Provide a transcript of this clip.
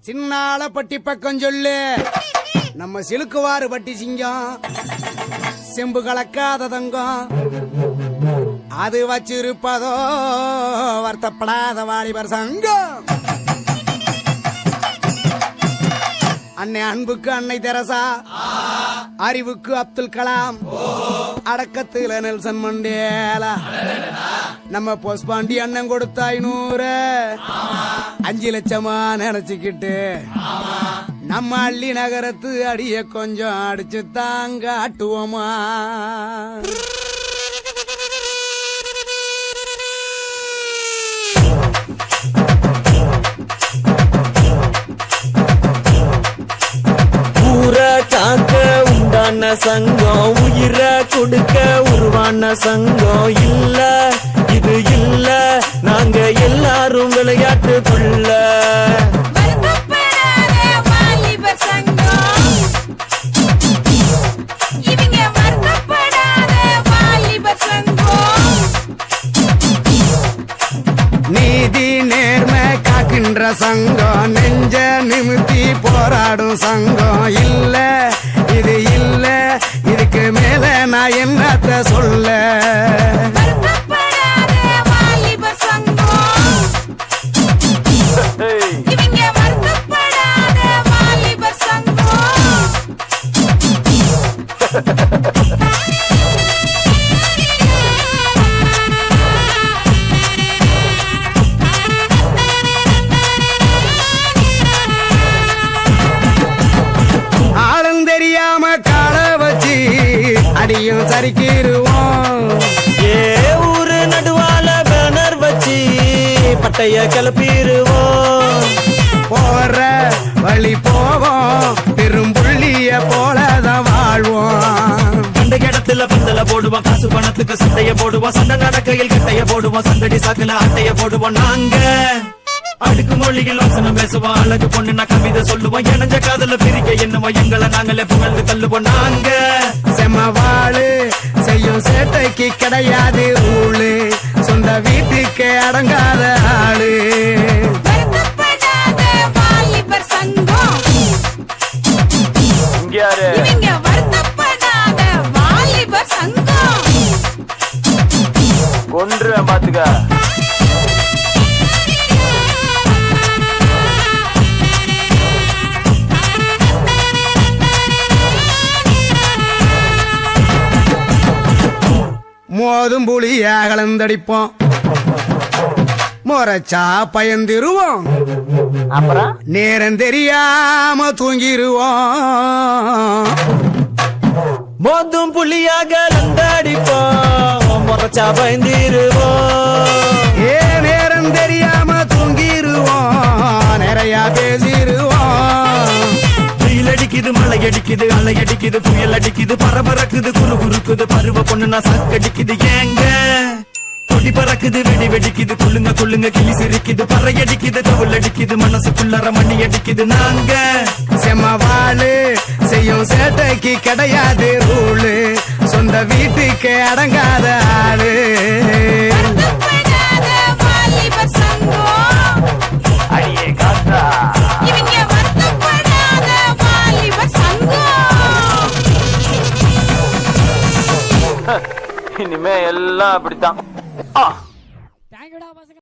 சின்னால பட்டி பக்கம் சொல்லு. நம்ம சிலுக்குவாறு பட்டி சிங்கம், செம்பு கலக்காத தங்கம், அது வச்சிருப்பதோ வருத்தப்படாத வாலிபர் சங்கம். அன்னை அன்புக்கு அன்னை தெரசா, அறிவுக்கு அப்துல் கலாம், அடக்கத்துல நெல்சன் மண்டேலா, நம்ம போஸ்பாண்டி அண்ணன் கொடுத்த 500 5 லட்சமா நினைச்சுக்கிட்டு நம்ம அள்ளி நகரத்து அடிய கொஞ்சம் அடிச்சு தாங்க ஆட்டுவோமா. காக்க உண்டான சங்கம், உயிரை கொடுக்க உருவான சங்கம். இல்ல இது இல்ல, நாங்க எல்லாரும் விளையாட்டுக்குள்ள. நீதி நேர்மை காக்கின்ற சங்கம், நெஞ்ச நிமித்தி போராடும் சங்கம். இல்ல இது இல்ல, இதுக்கு மேல நான் என்னத்த சொல்ல. அடியும் சரிக்கிருவோம். ஏ ஊரு நடுவால பேனர் வச்சு பட்டைய கிளப்பிடுவோம். போற வழி போவோம், பெரும்புள்ளிய போலதான் வாழ்வோம். அந்த இடத்துல பந்தல போடுவோம், காசு பணத்துக்கு சண்டைய போடுவோம். சண்டை நடக்கையில் கட்டைய போடுவோம், சந்தடி சாக்குல அட்டைய போடுவோம். நாங்க அடுக்கு மொழியில் வசனம் பேசுவோம், அழகு பொண்ணு நான் கவிதை சொல்லுவோம். இணைஞ்ச காதல பிரிக்க என்னவோம், எங்களை நாங்களே புகழ்ந்து தள்ளுவோம். நாங்க செமவாளு செய்யும் சேட்டைக்கு கிடையாது ஊழு, சொந்த வீட்டுக்கு அடங்காத ஆளு. கொன்று பாத்துக்க. மோதும் புளிய கலந்தடிப்போம், மொரச்சா பயந்திருவோம். அப்புறம் நேரம் தெரியாம தூங்கிருவோம். மோதும் புளியாக கலந்தடிப்போம், மொரச்சா பயந்திருவோம். ஏ நேரம் தெரியாம தூங்கிருவோம், நிறைய பேசிருவோம். வெயில் அடிக்குது, மழை அடிக்குது, அலை அடிக்குது, புயல் அடிக்குது, பரபரக்குது, குறு குறுக்குது, பருவ பொண்ணு நான் சக்கடிக்குது. ஏங்க கொடி பறக்குது, வெடி வெடிக்குது, குள்ளுங்க குள்ளுங்க கிளி சிரிக்குது, பறை அடிக்குது, தவுள் அடிக்குது, மனசுக்குள்ளற மண்ணி அடிக்குது. நாங்க செமவாளு செய்யும் சேட்டைக்கு கிடையாது ரூலு, சொந்த வீட்டுக்கு அடங்காத ஆளு. அடியே காத்தா இனிமே எல்லாம் அப்படித்தான்.